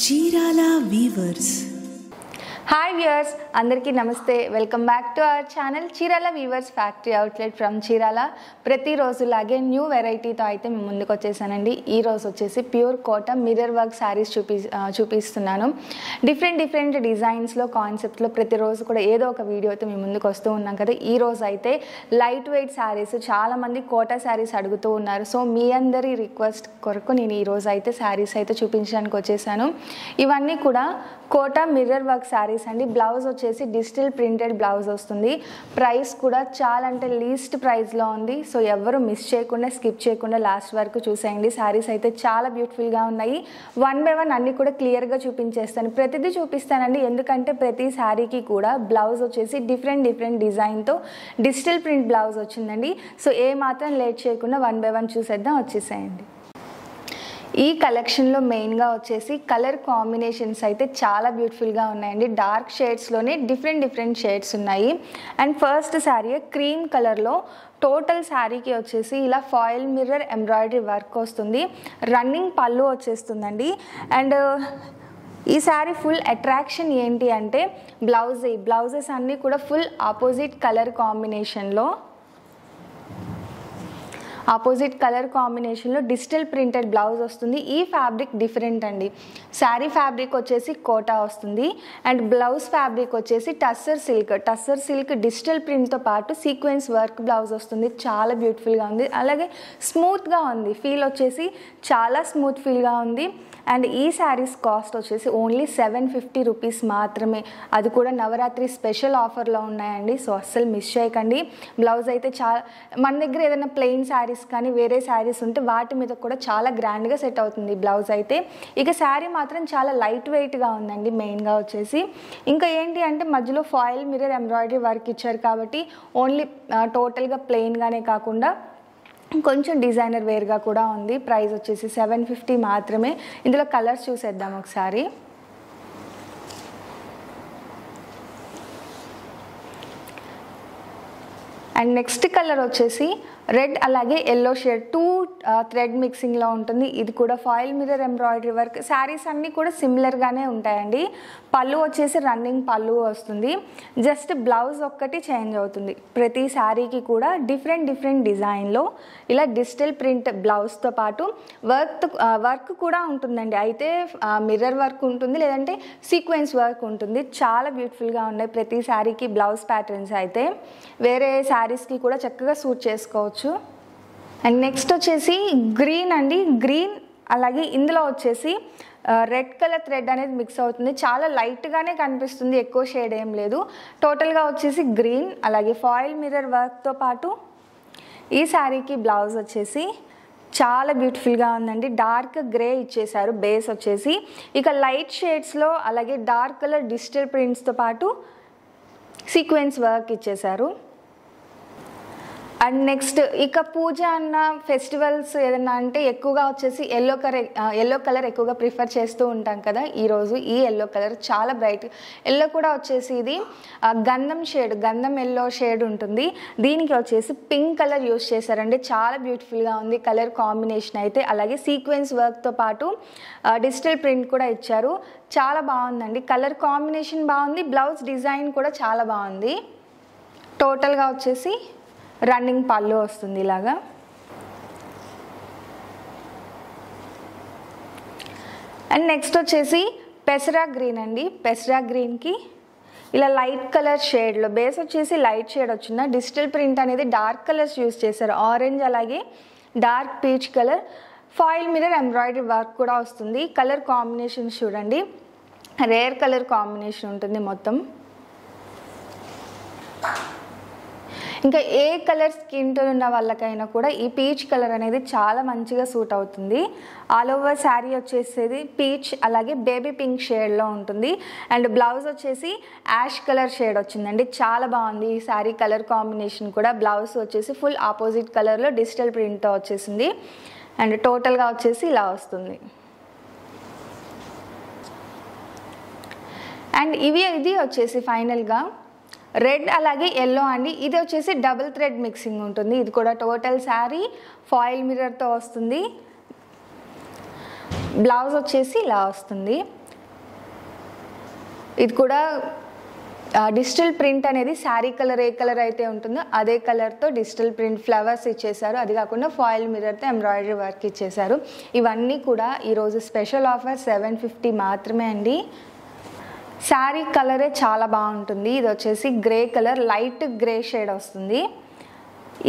Chirala weavers. Hi viewers, అందరికీ నమస్తే. Welcome back to our channel Chirala weavers factory outlet from Chirala. ప్రతిరోజులాగే new వెరైటీతో అయితే మేము ముందుకు వచ్చేసానండి. ఈరోజు వచ్చేసి pure Kota mirror work sarees చూపిస్తున్నాను. డిఫరెంట్ డిజైన్స్లో కాన్సెప్ట్లో ప్రతిరోజు కూడా ఏదో ఒక వీడియోతో మేము ముందుకు వస్తూ ఉన్నాం కదా. ఈరోజు అయితే లైట్ వెయిట్ శారీస్, చాలామంది కోటా శారీస్ అడుగుతూ ఉన్నారు. సో మీ అందరి రిక్వెస్ట్ కొరకు నేను ఈరోజు అయితే శారీస్ అయితే చూపించడానికి వచ్చేసాను. ఇవన్నీ కూడా కోటా మిర్రర్ వర్క్ శారీస్ అండి. బ్లౌజ్ వచ్చేసి డిజిటల్ ప్రింటెడ్ బ్లౌజ్ వస్తుంది. ప్రైస్ కూడా చాలా అంటే లీస్ట్ ప్రైస్లో ఉంది. సో ఎవరు మిస్ చేయకుండా, స్కిప్ చేయకుండా లాస్ట్ వరకు చూసేయండి. శారీస్ అయితే చాలా బ్యూటిఫుల్గా ఉన్నాయి. వన్ బై వన్ అన్నీ కూడా క్లియర్గా చూపించేస్తాను. ప్రతిదీ చూపిస్తానండి, ఎందుకంటే ప్రతి శారీకి కూడా బ్లౌజ్ వచ్చేసి డిఫరెంట్ డిజైన్తో డిజిటల్ ప్రింట్ బ్లౌజ్ వచ్చిందండి. సో ఏ మాత్రం లేట్ చేయకుండా వన్ బై వన్ చూసేద్దాం, వచ్చేసేయండి. ఈ కలెక్షన్లో మెయిన్గా వచ్చేసి కలర్ కాంబినేషన్స్ అయితే చాలా బ్యూటిఫుల్గా ఉన్నాయండి. డార్క్ షేడ్స్లోనే డిఫరెంట్ షేడ్స్ ఉన్నాయి. అండ్ ఫస్ట్ శారీ క్రీమ్ కలర్లో టోటల్ శారీకి వచ్చేసి ఇలా ఫాయిల్ మిర్రర్ ఎంబ్రాయిడరీ వర్క్ వస్తుంది. రన్నింగ్ పళ్ళు వచ్చేస్తుందండి. అండ్ ఈ శారీ ఫుల్ అట్రాక్షన్ ఏంటి అంటే బ్లౌజెస్ అన్నీ కూడా ఫుల్ ఆపోజిట్ కలర్ కాంబినేషన్లో డిజిటల్ ప్రింటెడ్ బ్లౌజ్ వస్తుంది. ఈ ఫ్యాబ్రిక్ డిఫరెంట్ అండి. శారీ ఫ్యాబ్రిక్ వచ్చేసి కోటా వస్తుంది. అండ్ బ్లౌజ్ ఫ్యాబ్రిక్ వచ్చేసి టస్సర్ సిల్క్ డిజిటల్ ప్రింట్తో పాటు సీక్వెన్స్ వర్క్ బ్లౌజ్ వస్తుంది. చాలా బ్యూటిఫుల్గా ఉంది. అలాగే స్మూత్గా ఉంది. ఫీల్ వచ్చేసి చాలా స్మూత్ ఫీల్గా ఉంది. అండ్ ఈ శారీస్ కాస్ట్ వచ్చేసి ఓన్లీ 750 రూపీస్ మాత్రమే. అది కూడా నవరాత్రి స్పెషల్ ఆఫర్లో ఉన్నాయండి. సో అస్సలు మిస్ చేయకండి. బ్లౌజ్ అయితే మన దగ్గర ఏదైనా ప్లెయిన్ శారీస్ కానీ వేరే శారీస్ ఉంటే వాటి మీద కూడా చాలా గ్రాండ్గా సెట్ అవుతుంది బ్లౌజ్ అయితే. ఇక శారీ మాత్రం చాలా లైట్ వెయిట్గా ఉందండి. మెయిన్గా వచ్చేసి ఇంకా ఏంటి అంటే మధ్యలో ఫాయిల్ మిర్రర్ ఎంబ్రాయిడరీ వర్క్ ఇచ్చారు కాబట్టి ఓన్లీ టోటల్గా ప్లెయిన్గానే కాకుండా కొంచెం డిజైనర్ వేర్గా కూడా ఉంది. ప్రైస్ వచ్చేసి 750 మాత్రమే. ఇందులో కలర్స్ చూసేద్దాం ఒకసారి. అండ్ నెక్స్ట్ కలర్ వచ్చేసి రెడ్ అలాగే ఎల్లో షేడ్, 2 థ్రెడ్ మిక్సింగ్లో ఉంటుంది. ఇది కూడా foil mirror embroidery work. Saris అన్నీ కూడా సిమిలర్గానే ఉంటాయండి. పళ్ళు వచ్చేసి రన్నింగ్ పళ్ళు వస్తుంది. జస్ట్ బ్లౌజ్ ఒక్కటి చేంజ్ అవుతుంది. ప్రతి శారీకి కూడా డిఫరెంట్ డిజైన్లో ఇలా డిజిటల్ ప్రింట్ బ్లౌజ్తో పాటు వర్క్ కూడా ఉంటుందండి. అయితే మిర్రర్ వర్క్ ఉంటుంది, లేదంటే సీక్వెన్స్ వర్క్ ఉంటుంది. చాలా బ్యూటిఫుల్గా ఉన్నాయి ప్రతి శారీకి బ్లౌజ్ ప్యాటర్న్స్ అయితే. వేరే శారీస్కి కూడా చక్కగా సూట్ చేసుకోవచ్చు. అండ్ నెక్స్ట్ వచ్చేసి గ్రీన్ అండి. గ్రీన్ అలాగే ఇందులో వచ్చేసి రెడ్ కలర్ థ్రెడ్ అనేది మిక్స్ అవుతుంది. చాలా లైట్గానే కనిపిస్తుంది, ఎక్కువ షేడ్ ఏం లేదు. టోటల్గా వచ్చేసి గ్రీన్ అలాగే ఫాయిల్ మిర్రర్ వర్క్తో పాటు ఈ శారీకి బ్లౌజ్ వచ్చేసి చాలా బ్యూటిఫుల్గా ఉందండి. డార్క్ గ్రే ఇచ్చేసారు బేస్ వచ్చేసి. ఇక లైట్ షేడ్స్లో అలాగే డార్క్ కలర్ డిజిటల్ ప్రింట్స్తో పాటు సీక్వెన్స్ వర్క్ ఇచ్చేసారు. అండ్ నెక్స్ట్ ఇక పూజ అన్న ఫెస్టివల్స్ ఏదన్నా అంటే ఎక్కువగా వచ్చేసి ఎల్లో కలర్ ఎక్కువగా ప్రిఫర్ చేస్తూ ఉంటాం కదా. ఈరోజు ఈ ఎల్లో కలర్ చాలా బ్రైట్ ఎల్లో కూడా వచ్చేసి ఇది గంధం ఎల్లో షేడ్ ఉంటుంది. దీనికి వచ్చేసి పింక్ కలర్ యూస్ చేశారండి. చాలా బ్యూటిఫుల్గా ఉంది కలర్ కాంబినేషన్ అయితే. అలాగే సీక్వెన్స్ వర్క్తో పాటు డిజిటల్ ప్రింట్ కూడా ఇచ్చారు. చాలా బాగుందండి. కలర్ కాంబినేషన్ బాగుంది. బ్లౌజ్ డిజైన్ కూడా చాలా బాగుంది. టోటల్గా వచ్చేసి రన్నింగ్ పళ్ళు వస్తుంది ఇలాగా. అండ్ నెక్స్ట్ వచ్చేసి పెసరా గ్రీన్ అండి. పెసరా గ్రీన్కి ఇలా లైట్ కలర్ షేడ్లో బేస్ వచ్చేసి లైట్ షేడ్ వచ్చింది. డిజిటల్ ప్రింట్ అనేది డార్క్ కలర్స్ యూస్ చేశారు. ఆరెంజ్ అలాగే dark peach colour. Foil mirror embroidery work కూడా వస్తుంది. కలర్ కాంబినేషన్ చూడండి, రేర్ కలర్ కాంబినేషన్ ఉంటుంది మొత్తం. ఇంకా ఏ కలర్ స్కిన్ టోన్ ఉన్న వాళ్ళకైనా కూడా ఈ పీచ్ కలర్ అనేది చాలా మంచిగా సూట్ అవుతుంది. ఆల్ ఓవర్ శారీ వచ్చేసేది పీచ్ అలాగే బేబీ పింక్ షేడ్లో ఉంటుంది. అండ్ బ్లౌజ్ వచ్చేసి యాష్ కలర్ షేడ్ వచ్చిందండి. చాలా బాగుంది ఈ శారీ కలర్ కాంబినేషన్ కూడా. బ్లౌజ్ వచ్చేసి ఫుల్ ఆపోజిట్ కలర్లో డిజిటల్ ప్రింట్తో వచ్చేసింది. అండ్ టోటల్గా వచ్చేసి ఇలా వస్తుంది. అండ్ ఇది వచ్చేసి ఫైనల్గా రెడ్ అలాగే ఎల్లో అండి. ఇది వచ్చేసి డబుల్ థ్రెడ్ మిక్సింగ్ ఉంటుంది. ఇది కూడా టోటల్ శారీ ఫాయిల్ మిర్రర్తో వస్తుంది. బ్లౌజ్ వచ్చేసి ఇలా వస్తుంది. ఇది కూడా డిజిటల్ ప్రింట్ అనేది శారీ కలర్ ఏ కలర్ అయితే ఉంటుందో అదే కలర్తో డిజిటల్ ప్రింట్ ఫ్లవర్స్ ఇచ్చేసారు. అది కాకుండా ఫాయిల్ మిర్రర్తో ఎంబ్రాయిడరీ వర్క్ ఇచ్చేసారు. ఇవన్నీ కూడా ఈరోజు స్పెషల్ ఆఫర్ 750 మాత్రమే అండి. శారీ కలరే చాలా బాగుంటుంది. ఇది వచ్చేసి grey colour, light grey shade వస్తుంది.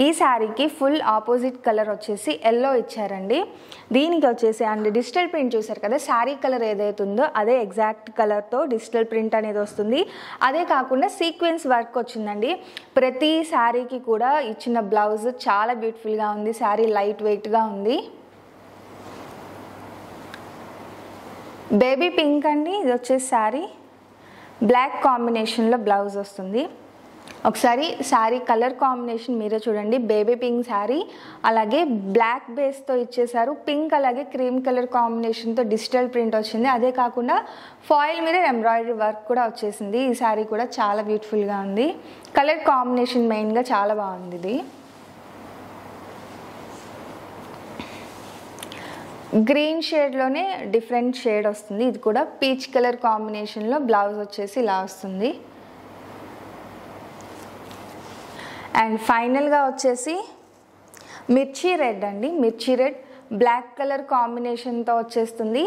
ఈ శారీకి ఫుల్ ఆపోజిట్ కలర్ వచ్చేసి ఎల్లో ఇచ్చారండి. దీనికి వచ్చేసి అండ్ డిజిటల్ ప్రింట్ చూసారు కదా, శారీ కలర్ ఏదైతే ఉందో అదే ఎగ్జాక్ట్ కలర్తో డిజిటల్ ప్రింట్ అనేది వస్తుంది. అదే కాకుండా సీక్వెన్స్ వర్క్ వచ్చిందండి. ప్రతి శారీకి కూడా ఇచ్చిన బ్లౌజ్ చాలా బ్యూటిఫుల్గా ఉంది. శారీ లైట్ వెయిట్గా ఉంది. బేబీ పింక్ అండి. ఇది వచ్చేసి శారీ బ్లాక్ కాంబినేషన్లో బ్లౌజ్ వస్తుంది. ఒకసారి శారీ కలర్ కాంబినేషన్ మీరే చూడండి. బేబీ పింక్ శారీ, అలాగే బ్లాక్ బేస్తో ఇచ్చేసారు. పింక్ అలాగే క్రీమ్ కలర్ కాంబినేషన్తో డిజిటల్ ప్రింట్ వచ్చింది. అదే కాకుండా ఫాయిల్ మీద ఎంబ్రాయిడరీ వర్క్ కూడా వచ్చేసింది. ఈ శారీ కూడా చాలా బ్యూటిఫుల్గా ఉంది. కలర్ కాంబినేషన్ మెయిన్గా చాలా బాగుంది. ఇది గ్రీన్ షేడ్లోనే డిఫరెంట్ షేడ్ వస్తుంది. ఇది కూడా పీచ్ కలర్ కాంబినేషన్లో బ్లౌజ్ వచ్చేసి ఇలా వస్తుంది. అండ్ ఫైనల్గా వచ్చేసి మిర్చి రెడ్ అండి. మిర్చి రెడ్ బ్లాక్ కలర్ కాంబినేషన్తో వచ్చేస్తుంది.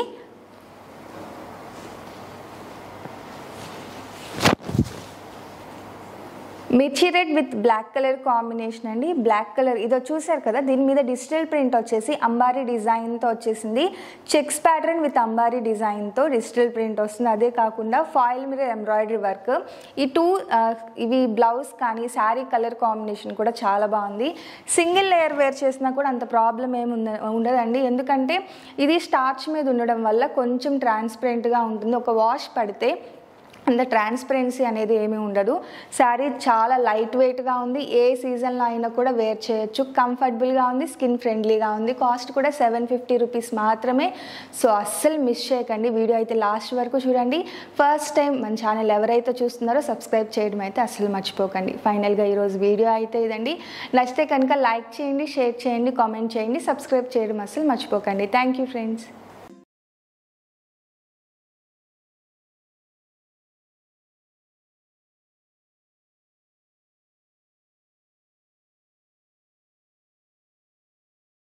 మిర్చి red with black colour combination అండి. బ్లాక్ కలర్ ఇదో చూసారు కదా, దీని మీద డిజిటల్ ప్రింట్ వచ్చేసి అంబారీ డిజైన్తో వచ్చేసింది. చెక్స్ ప్యాటర్న్ విత్ అంబారీ డిజైన్తో డిజిటల్ ప్రింట్ వస్తుంది. అదే కాకుండా ఫాయిల్ మీద ఎంబ్రాయిడరీ వర్క్. ఈ ఇవి బ్లౌజ్ కానీ శారీ కలర్ కాంబినేషన్ కూడా చాలా బాగుంది. సింగిల్ లేయర్ వేర్ చేసినా కూడా అంత ప్రాబ్లం ఏమి ఉండదండి. ఎందుకంటే ఇది స్టార్చ్ మీద ఉండడం వల్ల కొంచెం ట్రాన్స్పరెంట్గా ఉంటుంది. ఒక వాష్ పడితే అంత ట్రాన్స్పరెన్సీ అనేది ఏమీ ఉండదు. శారీ చాలా లైట్ వెయిట్గా ఉంది. ఏ సీజన్లో అయినా కూడా వేర్ చేయొచ్చు. కంఫర్టబుల్గా ఉంది, స్కిన్ ఫ్రెండ్లీగా ఉంది. కాస్ట్ కూడా 750 రూపీస్ మాత్రమే. సో అస్సలు మిస్ చేయకండి. వీడియో అయితే లాస్ట్ వరకు చూడండి. ఫస్ట్ టైం మన ఛానల్ ఎవరైతే చూస్తున్నారో సబ్స్క్రైబ్ చేయడం అయితే అస్సలు మర్చిపోకండి. ఫైనల్గా ఈరోజు వీడియో అయితే ఇదండి. నచ్చితే కనుక లైక్ చేయండి, షేర్ చేయండి, కామెంట్ చేయండి, సబ్స్క్రైబ్ చేయడం అస్సలు మర్చిపోకండి. Thank you friends.